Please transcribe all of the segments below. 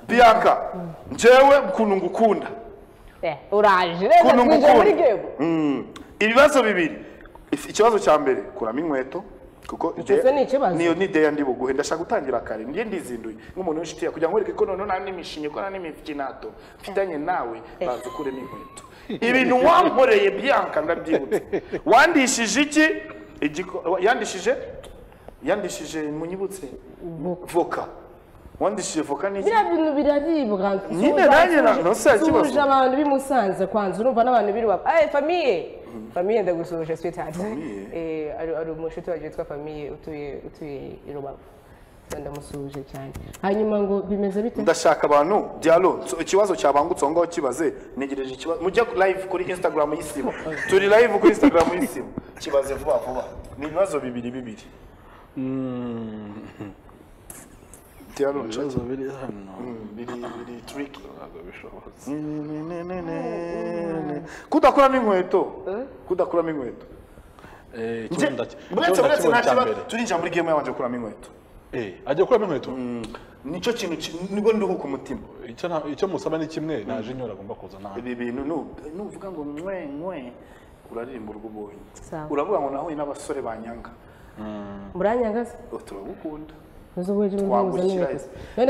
Bianca njyewe ukuntu ngukunda uraje reka twinjire muri gebo ibibazo bibiri ikibazo cya mbere kuramo inkweto kuko niyo ni ideya ndi buguhe ndashaka gutangira kare ndiye ndizinduye nk'umuntu w'inshuti kugira ngo wereke ko none nta n'imishinye ko nta n'imifinato mfitanye nawe baza ukuremo inkweto ibintu wankoreye Bianca ndabyibutse wandishije iki yandishije munyibutse voka wandishije voka n'iki bira bintu biraribwa nyine nanjye nose kibazo suje abantu bimusanze kwanza urumva n'abantu biruba famille ndagusuje sweetheart ari umushuti waje witwa famille utuye irubavu ndamusuje cyane hanyuma ngo bimeze bite ndashaka abantu dialo ikibazo cyabangutse ngo kibaze negereje ikibazo mujya live kuri Instagram y'isibo turi live kuri Instagram y'isibo kibaze vuba ni ibibazo bibiri dialo ibibazo biri hano biri tricky kudakuramo inkweto turinjira muri game yabanje kuramo inkweto ajya kuramo inkweto nicyo kintu nigo nduhu ku mutima icyo musaba ni kimwe naje inyora agomba kuza nawe ibi bintu nuvuga ngo mwe uraririmba urw'ubonye uravuga ngo nahuye n'abasore banyanga muranyanga se turagukunda none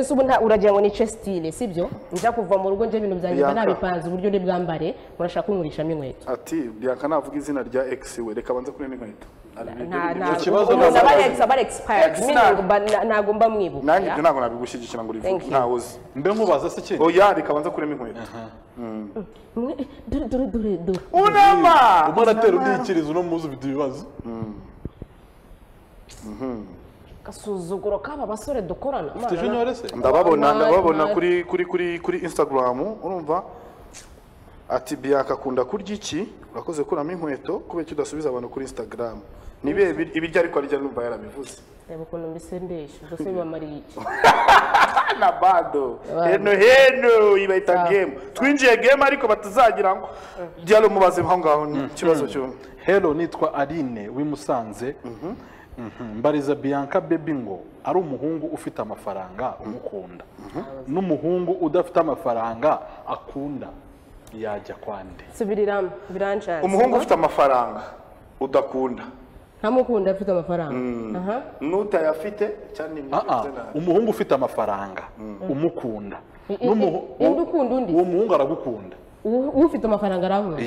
se ubu uragira ngo nice style sibyo njya kuva mu rugo nje ibintu byanjye nabipanze uburyo ndi bwambare murashaka kumurishamo inkweto ati Bianca navuga izina rya ex we reka banze kurema inkweto ikibazo aba expired ntago mba mwibuka nanjye ibyo ntabwo nabigushyigikira ngo urivuge ntawe uzi mbe nkubaza se iki oya reka banze kurema inkweto dore unama umuratera udikiriza uno muzi ufite ibibazo kasuzuguro kaba basore dukorana ndababona kuri Instagram urumva ati Bianca akunda kurya iki urakoze kuramo inkweto kubera udasubiza abantu kuri Instagram nibe ibiryo ariko arya numva yarabivuze reba ukuntu mbisendesha gusa bibamariye iki na bado heno ibayita game twinjiye game ariko batazagira ngo dialo mubaze ngaho ikibazo cyo hello nitwa Aline wimusanze mbariza Bianca baby ngo ari umuhungu ufite amafaranga umukunda n'umuhungu udafite amafaranga akunda yajya kwande subiriramo birancanze umuhungu ufite amafaranga udakunda ntamukunda afite amafaranga n'utayafite cyane umuhungu ufite amafaranga umukunda ukunda undi uwo muhungu aragukunda ufite amafaranga arankunda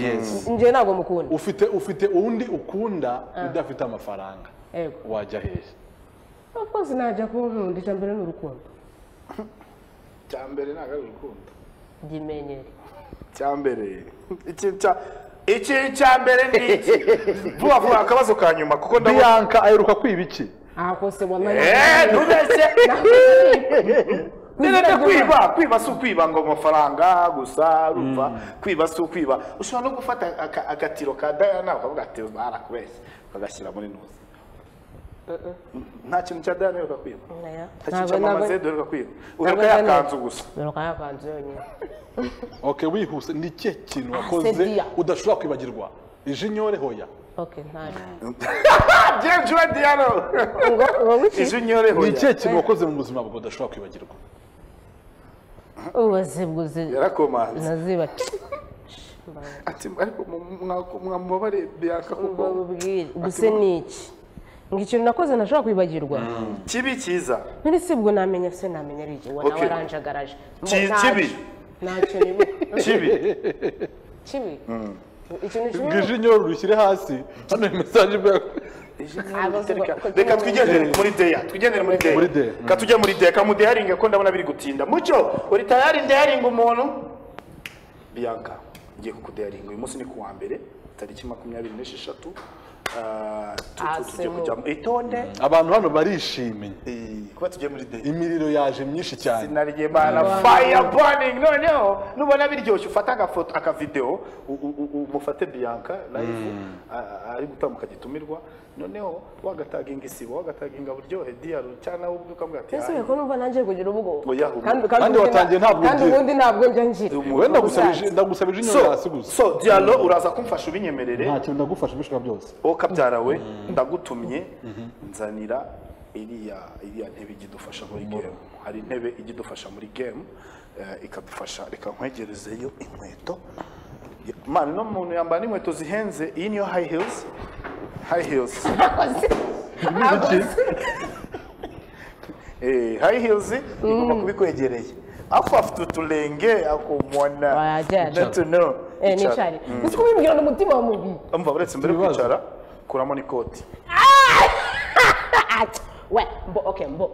nje ntago mukunda ufite undi ukunda udafite amafaranga wajya heza of course najya kunkunda cyambere n'urukundo cyambere ntago urukundo gimenyere cyambere iki cyambere ni iki vuba akabazo ka nyuma kuko Bianca aheruka kwiba iki kose wamanye ntubeshye nene kwiba si ukwiba ngo amafaranga gusa urumva kwiba si ukwiba ushobora no gufata agatiro ka Diana ukavuga ati barakubeshye ukagashyira muri nuzi nta kintu cya Diana uheruka kwiba nta kintu cya Mama Zed uheruka kwiba uheruka yakanzu gusa uheruka yakanzu yonyine okay wihuse ni cye kintu wakoze udashobora kwibagirwa ijinyore hoya okay ntaje James Diano ijinyore hoya ni cye kintu wakoze mu buzima bwawe udashobora kwibagirwa ubazibguze yarakomanze naziba ati ariko mwamubare Bianca kuko guse niki ngikintu nakoze nashobora kwibagirwa kibi cyiza nari sibwo namenya se namenya rije wana waranjagaraje kibi ntacyo nibuka kibi ikintu kimwe ngijinyoro rushyire hasi hano message back reka twigendere muri deya katujya muri deya kamudeyaringa ko ndabona biri gutinda mucyo uri tayari ndeyaringa umuntu Bianca ngiye kukudeyaringa uyu munsi ni kuwa mbere tariki 26 tujye kujya itonde abantu hano barishimye kuba tujye muri deya imiriro yaje myinshi cyane sinariye bana fire burning noneho nubona biryoshye ufata agafoto akavideo umufate Bianca live ari gutambuka gitumirwa noneho wagataginga isibo wagataginga buryohe diaro cyana ubwo ukamubwira ati ese ko numva nanjye kugira ubugo kandi watangiye ntabwo kandi ubundi ntabwo njya ngira wenda ndagusabije inyuma hasi gusa so diaro uraza kumfasha ubinyemerere nta kintu ndagufasha bishaka byose kabyara we ndagutumye nzanira iriya ntebe igidufasha muri game, hari intebe igidufasha muri game ikadufasha, reka nkwegerezeyo inkweto man, no muntu yambara inkweto zihenze. Iyi niyo high heels high heels igomba kubikwegereye afu afite uturenge akumona neto no nicari ese kubimbwira n'umutima wa mubi umva buretse mbere kwicara kuramo n'ikoti we mbo okay mbo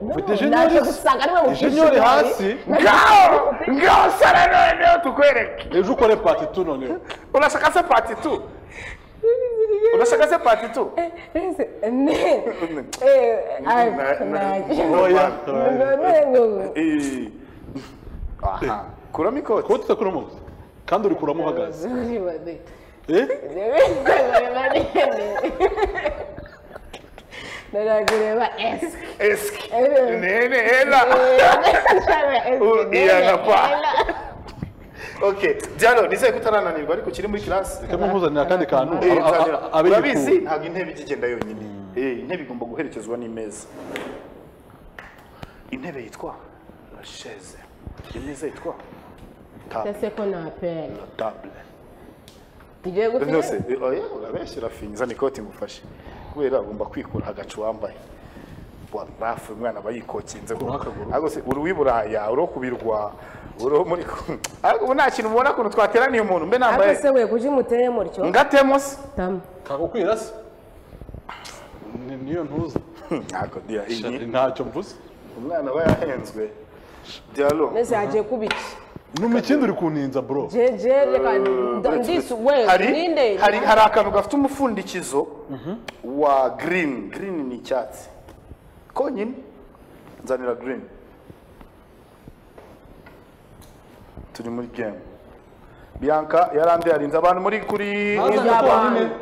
naje gusanga niwe mukishori hasi ngao sana none tukwereke ejo ukore part 2 none unashaka se part 2 unashaka se part 2 aha kuramo ikoti koti takuramo kandi uri kuramo uhagaze naragureba esk nene ela iya pa. Okay, Diallo nise kutarananirwa ariko kiri muri class kama muzanira kandi kantu abizi ntabwo intebe igenda yonyine. Intebe igomba guherekezwa n'imeza. Intebe yitwa chaise, imeza yitwa table. C'est qu'on appelle table. Ngiye gufite oya urabeshyira finza nikoti ngufashe kubera agomba kwikura hagacu wambaye wabafu umwana bayikokinze ago se uruwiburaya uro kubirwa uro muri ago nta kintu ubona kuntu twateraniye umuntu mbe nambaye ase we kuji muteye muryo ngatemo se tam kagukwira se niyo ntuza nako dia iyi ntacyo mvuze umwana bayahenzwe Diallo nese aje kubiki numikindi uri kuninza bro jeje reka ndisi we ninde hari akantu gafite umufundikizo wa green ni icyatsi konyine nzanira green turi muri game. Bianca yarande yarinze abantu muri kuri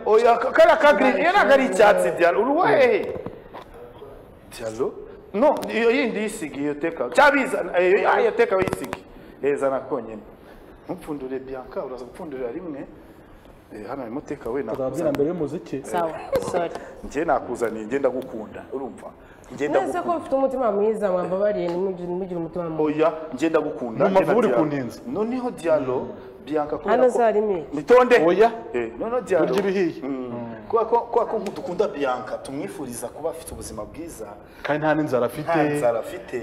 oya kara ka green yaragari icyatsi Diallo uruwe Diallo no yindi yisigiye teka cyabiza ayo teka yisigi ezana konyene mpfundure Bianca uraza gupfundurira rimwe hano ari muteka we nakuzana mbere y'umuziki sawa sorry nje nakuzaniye ngenda gukunda urumva ngenda gukunda nese ko ufite umutima mwiza mwambabariye nimugira umutima mwiza oya ngenda gukunda ngenda uri kundinza noneho Diallo Bianca ko hano zarimi mitonde oya nono Diallo urya ibihiye kwa dukunda Bianca tumwifuriza kuba afite ubuzima bwiza kandi nta n'inzara afite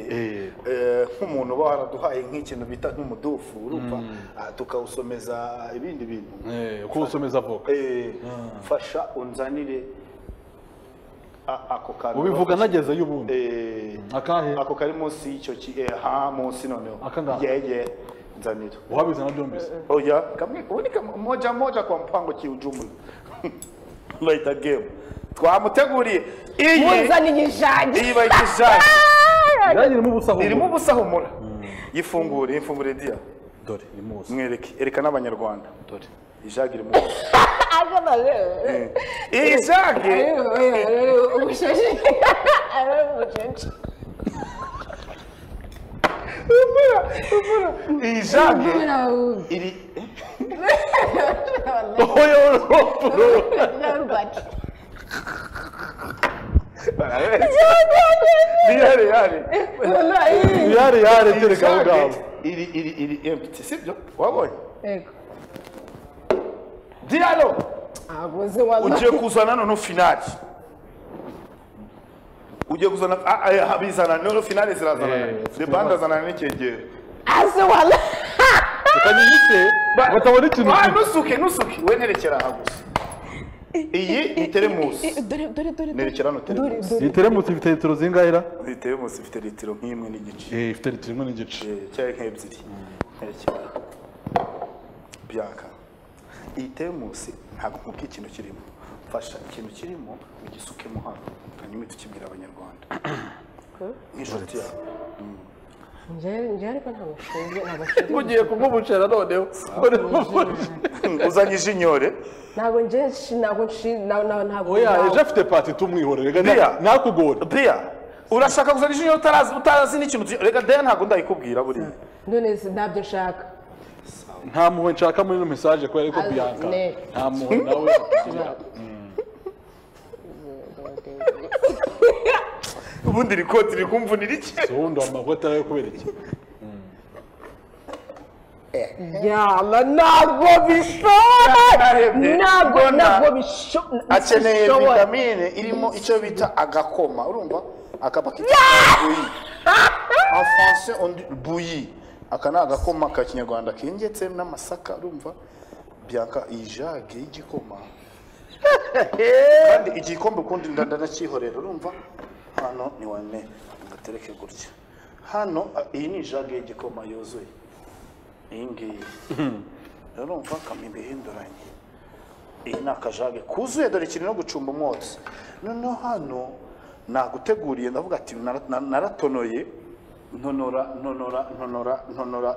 nk'umuntu baraduhaye nk'ikintu bita nk'umudufu urumva tukawusomeza ibindi bintu kuwusomeza voka fasha unzanire ako kantu ubivuga nageze y'ubundi akahe ako kari munsi y'icyo munsi noneho yeye nzanira uhabizana byombi oya kamwe unika moja kwa mpango kiujumla laita game twamuteguriye iyi muzaniye ijage iyi bayijage irimo ubusa humura ifungure dia dore imuzi mwereke ereka n'abanyarwanda dore ijage irimo ijage ubushaje ubushaje ijage iri yari tereka ubwabo iri empty sibyo wabonye yego Diallo aguze wala ugiye kuzana none finali ugiye kuzana habizana none finali zirazana de banda zana n'ikegera ase wala ukanyite batabona ikintu nusuke we nerekera hagusa iyi ni teremusi dore nerekera no teremusi iyi teremusi ifite litiro zingahera iyi teremusi ifite litiro nk'imwe n'igice ifite litiro imwe n'igice cyangwa nk'ebyiri nerekera Bianca iyi teremusi ntabwo nk'uko ikintu kirimo fasha ikintu kirimo ugisukemo hano hanyuma tukibwira abanyarwanda nk'inshuti yawe nje ariko ntabwo ugiye kumubucera noneho uzanye ijinyore ntabwo oya ejo afite pati tumwihorere rega nakugora Bria urashaka kuzana ijinyore utazi n'ikintu rega Dea ntabwo ndayikubwira buriya none ntabyo nshaka nta muhwe nshaka muri ino message ko ariko Bianca nta muhwe nawe ubundi rikoti rikumvunira iki ubundi amakoti arayo kubera iki yala ntabwo bishobora ntabwo bishobora akeneye vitamine irimo icyo bita agakoma urumva akabakita bouilli en français on dit bouilli aka ni agakoma ka kinyarwanda kengetse n'amasaka urumva Bianca ijage y'igikoma kandi igikombe ukundi ndanakihorera urumva hano ni wane ngatereke gutya hano iyi ni ijage y'igikoma yuzuye iyi ngiyi urumva kamimbi hinduranye iyi ni akajage kuzuye dore kiri no gucumba umwotsi noneho hano naguteguriye ndavuga ati naratonoye ntonora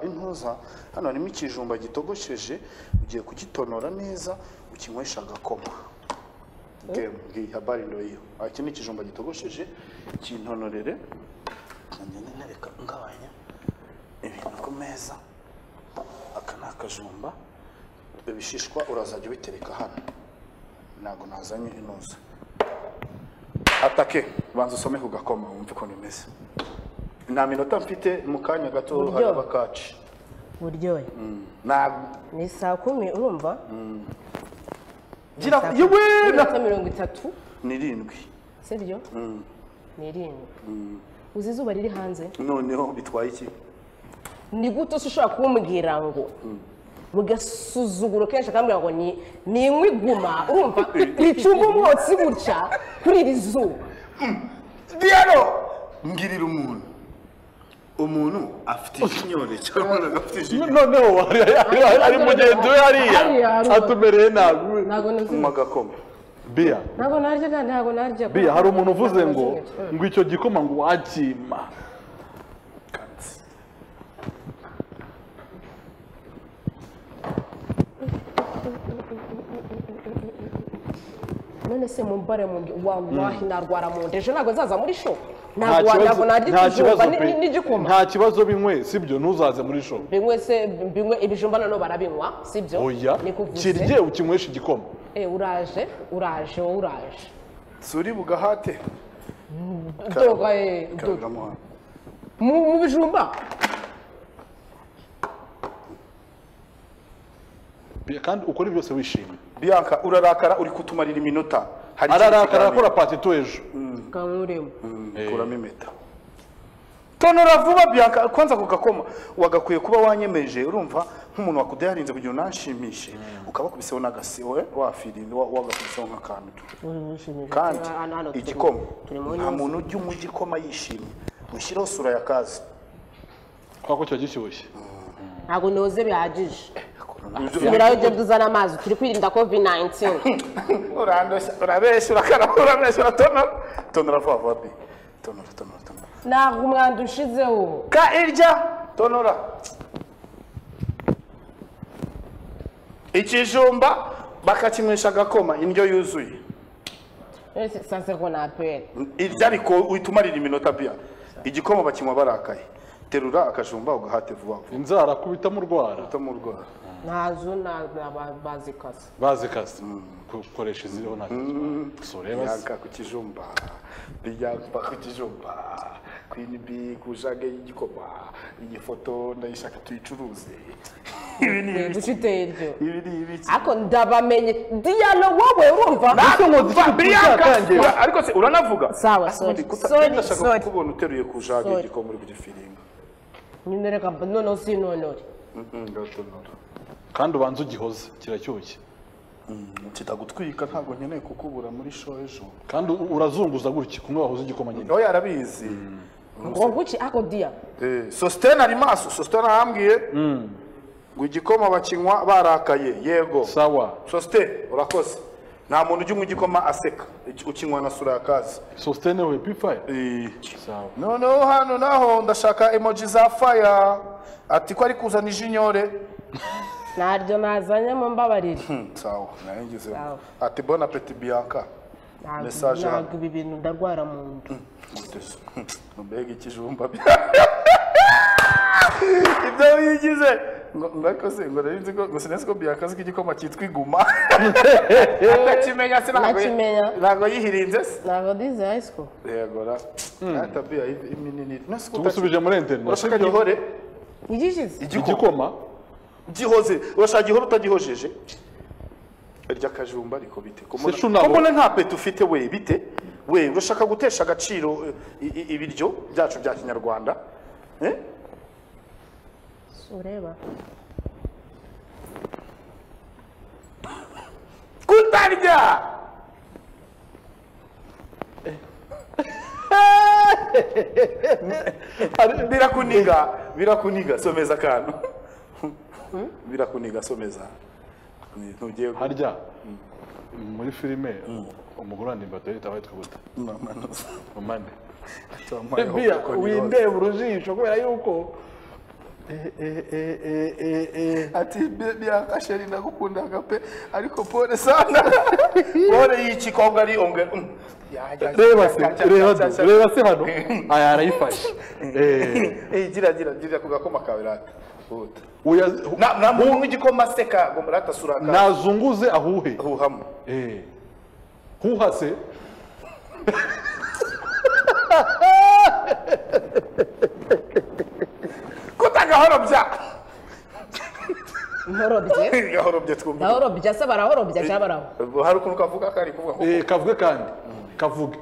intuza hano harimo ikijumba gitogosheje ugiye kugitonora neza ukinywesha agakoma ngiyi habari ndo iyo iki ni ikijumba gitogosheje kintonorere reka ngabanya ibintu ku meza aka ni akajumba ibishishwa urazajya ubitereka hano ntabwo nazanye intuza atake banza usome ku gakoma wumve ukuntu bimeze nta minota mfite mu kanya gato haraba kaci buryohe ni saa 10 urumva gira yewe na 30 n'irindwi sibyo n'irindwi uzi izuba riri hanze noneho bitwaye iki ni gute ushobora kumbwira ngo mugasuzuguro kenshi akambwira ngo ni inkwi-guma urumva ricumba umwotsi gutya kuri iri zuba Diano ngirira umuntu afite ikinyore cyangwa agafite ikinyore noneho ari mugenzi we hariya atumereye nabi umagakoma Bia ntabwo narya Bia hari umuntu uvuze ngo icyo gikoma ngo wakima none se mumbare wallahi narwara mu nda ejo ntabwo nzaza muri show ntabwo narya ikijumba n'igikoma nta kibazo binywe sibyo ntuzaze muri show binywe ibijumba none barabinywa sibyo oya kirye ukinywesha igikoma uraje wowe uraje suri bugahate mu bijumba kandi ukora byose wishimye Bianca urarakara uri kutumarira iminota ararakara akora pati to ejo kanuremo kuramo impeta tonora vuba Bianca kwanza kugakoma wagakwiye kuba wanyemeje urumva nk'umuntu wakudayarinze kugira unanshimishe ukabakubiseho n'agasi we wafirinde wagakubiseho nk'akantu kandi igikoma nta muntu ujya mu gikoma yishimye mushyiraho sura ya kazi kwako cyo gishyushye ntabwo noze bihagije Subirayo je duzana amazi turi kwirinda COVID-19 urabeshya urakarabura tonora vuba tonora ntabwo umwanda ushizeho ka irya tonora ikijumba bakakinywesha agakoma indyo yuzuye sasa ko napera irya ariko uhitumarira iminota Bia igikoma bakinywa barakaye terura akajumba ugahate vuba inzara kubita mu rwara ntazo bazikase gukoresha iziriho nta Bianca ku kijumba Bianca ku kijumba Queen B kujage y'igikoma iyi foto ndayishaka tuyicuruze dushiteryo ako ndabamenye Diano wowe urumva Bianca ariko se uranavuga sawa ndashaka kubona uteruye kujage y'igikoma uri kugifiringa nyine reka none sinonore kandi ubanza ugihoze kiracyoshye kitagutwika ntabwo nkeneye kukubura muri show ejo kandi urazunguza gutya kumwe wahoze igikoma nyine oya arabizi ngo guki ako Dia Sostene ari maso Sostene arambwiye ngo igikoma bakinywa barakaye yego sawa Sostene urakoze nta muntu ujya mu gikoma aseka ukinywa na sura ya kazi Sostene we P5 sawa noneho hano naho ndashaka emoji za fire ati ko ari kuzana ijinyore naryo nazanye mu mbabarire sawa nayengize ati bon appétit Bianca message ntabwo ibi bintu ndarwara mu nda mbega ikijumba ibyo wigize ngakoze ngo narinzi ko gusinese ko byakazi k'igikoma cyitwa iguma atakimenya ntago yihirinze se ntago dize high school yego ra atabiya iminini tugusubije muri internet urashaka gihore igikoma gihoze urashaka gihore utagihojeje irya kajumba ariko bite komone nta pete ufite we bite we urashaka gutesha agaciro ibiryo byacu bya kinyarwanda ureba kutarya birakuniga someza akantu birakuniga someza ntugiye harya muri filime umugore wandimba toyita witwa gute mamane biya windeba urujisho kubera yuko ati Bianca sheri nagukundaga pe ariko pole sana pole yici konga ari onge reba se hano aya arayifashe gira kugakoma kawe rata na mu igikoma seka ngo rata suraka nazunguze ahuhe ahuhamo huhase kutagahorobya Horobye gahorobye twumva gahorobye se barahorobye cyangwa baraho hari ukuntu kavuga kari kuvuga ko kavuge kandi kavuge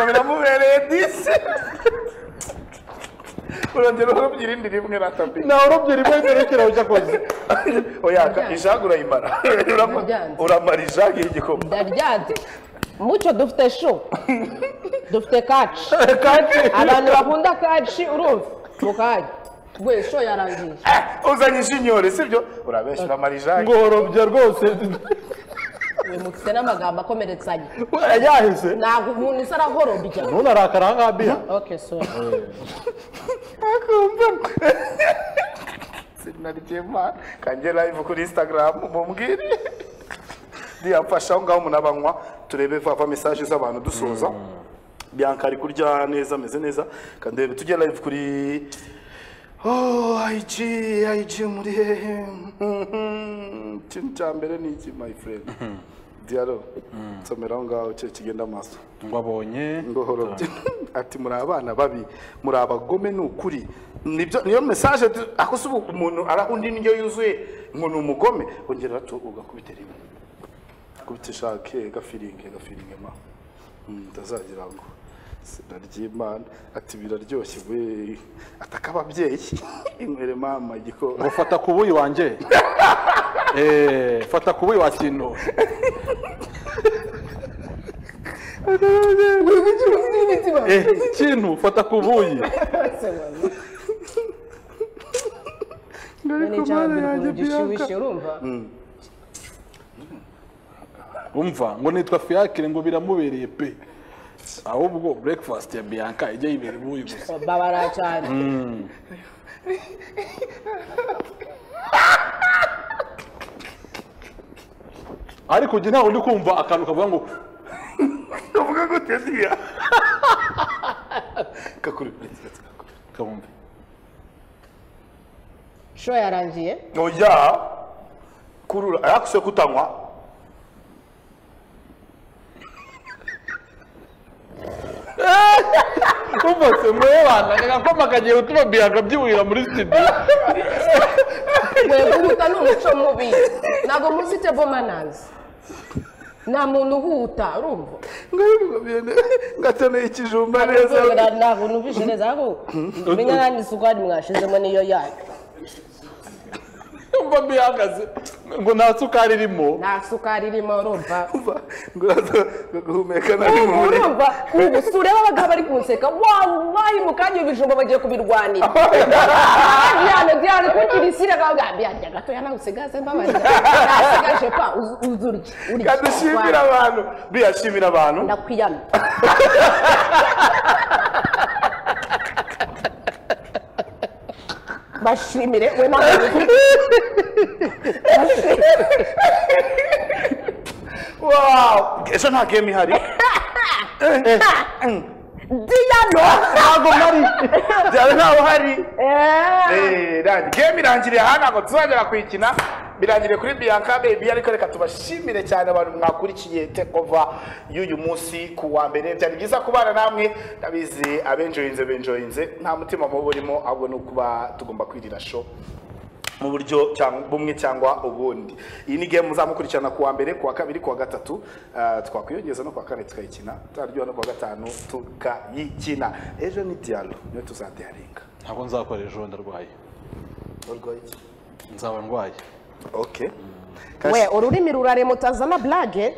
biramubereye disi urongera urobye irindi rimwe ratapi na urobye rimwe nterekera ujya koze oya ijaga urayimara uramara ijaga y'igikoma ndaryanze muco dufite sho dufite kaci abantu bakunda kaci urumva mukaje gwe sho yarangiye uzanye ishinyore sibyo urabeshya uramara ijaga ngorobye rwose mufite n'amagambo akomeretsanye yahise ntabwo umuntu isa arahorobye ntunarakara aha ngaha biya okay so akumva sinarikema kanjye live kuri Instagram mumbwire ndiyamfasha ngaho umuntu abanywa turebe vava message z'abantu dusoza Bianca ari kurya neza ameze neza kandi tujye live kuri IG muri kintu cya mbere ni iki my friend diaro somera ngaho cyo kigenda amaso ngo abonye ngohorobye ati muri abana babi muri abagome n'ukuri nibyo niyo message akosubu umuntu arahundi n'indyo yuzuye ngo ni umugome ongera to ugakubita rimwe kubitisha gafiringe ma ndazagira ngo sinaryimana ati biraryoshye we atakababyeyi inkwere mama igiko ufata kubuyi wanje fata kubuyi wa kintu kintu fata kubuyi umva ngo nitwa Fiacre ngo biramubereye pe ahubwo breakfast ya Bianca ijya yibera ubuyi gusa babara cyane ariko ujye ntawe uri kumva akantu kavuga ngo uvuga ngo tesiya kakuri kabumve sho yarangiye oya kurura yakuse kutanywa umvase mwe bana gakoma kagiye gutuma Bianca byiwira muri studio mwebwe uhuta n'umuco mubi ntabwo mufite bomanazi nta muntu uhuta urumva ngatoneye ikijumba neza ntabwo numvise neza aho menya nandi isukari mwashizemo niyo yayo umva bihagaze ngo nta sukari irimo nta sukari irimo urumva guhumeka nari muri urumva ubu sureba abagabo bari kunseka wallahi mu kanya ibijumba bagiye kubirwanira Diane kugira isira gabya gato yana usigaze mbabarira nasigaje pa uzurye kadishimira abantu biyashimira abantu ndakwiyana bashimire we nawe wow ejo nta game ihari Diano ntabwo mari byaba ntaho hari game irangiriye hano ngo tuzongera kuyikina birangiriye kuri Bianca Baby ariko reka tubashimire cyane abantu mwakurikiye takeover y'uyu munsi ku wa mbere byari byiza kubana namwe ndabizi benjoyinze nta mutima mubi urimo ahubwo no kuba tugomba kwirira show mu buryo bumwe cyangwa ubundi. Iyi ni game muzamukurikirana ku wa mbere, ku wa kabiri, ku wa gatatu, twakwiyongeza no ku wa kane tukayikina, taryo no ku wa gatanu tukayikina. Ejo ni Diallo niyo tuzadiaringa. Ntabwo nzakora ejo ndarwaye. Nzaba ndwaye. Okay. We ururimi rurare mutazana blague.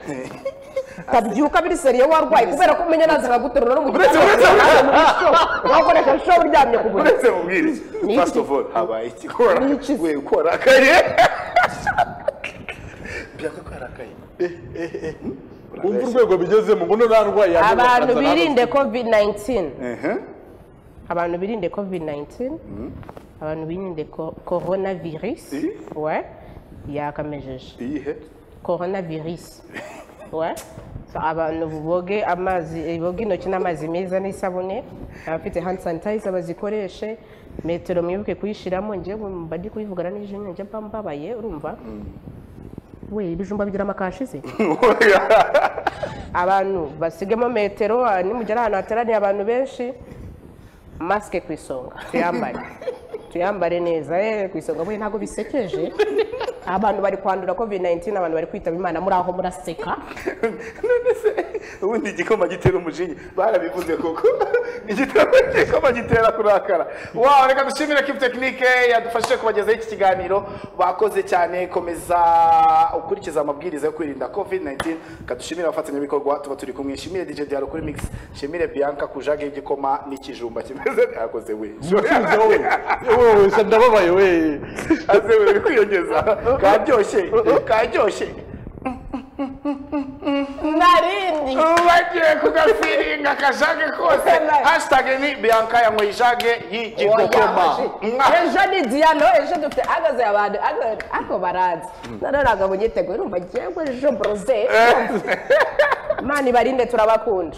Tabyuka biri seriye warwaye kubera ko umenya nazira guterura no mu gitabo. Wakoresha show ryamye ku buri. Uretse mubwiriza. First of all, habaye ikikora. We ukora kaye. Byaka kwara kaye. Umva urwego bigezemo ngo narwaye. Abantu birinde COVID-19. Abantu birinde COVID-19. Abantu birinde coronavirus. Ouais. Yakamejeje. Iyihe? Coronavirus. Ouais. Abantu boge amazi boge intoki n'amazi meza n'isabune, abafite hand sanitizer bazikoreshe, metero mwibuke kuyishiramo. Ngiye mbadi kuyivugana n'ije njye mbabaye urumva. We ibijumba bigira amakashize. Abantu basigemo metero nimugera ahantu hateraniye abantu benshi, maske kwisonga tuyambare neza kwisonga bwe ntago bisekeje. Abantu bari kwandura COVID-19, abantu bari kwitaba Imana muri aho muraseka. Ubundi igikoma gitera umujinya barabivuze koko. Igikoma gitera kurakara. Wow, reka dushimire Keep Technique yadufashije kubagezaho iki kiganiro. Bakoze cyane, komeza ukurikiza amabwiriza yo kwirinda COVID-19. Kadushimire abafatanyabikorwa tuba turi kumwe. Shimire DJ Diallo kuri mix. Shimire Bianca kujage igikoma n'ikijumba kimeze yakoze we. Wowe sandababaye we. Azewe kwiyongeza. Karyoshye. Narindi. Wagiye kugafiringa kajage kose. Hashtag ni Bianca yanyweye ijage y'igikoma. Ejo ni Diallo, ejo dufite agaze abantu ako barazi. Naraga munyitego urumva jewe ejo brose. Mani barinde turabakunda.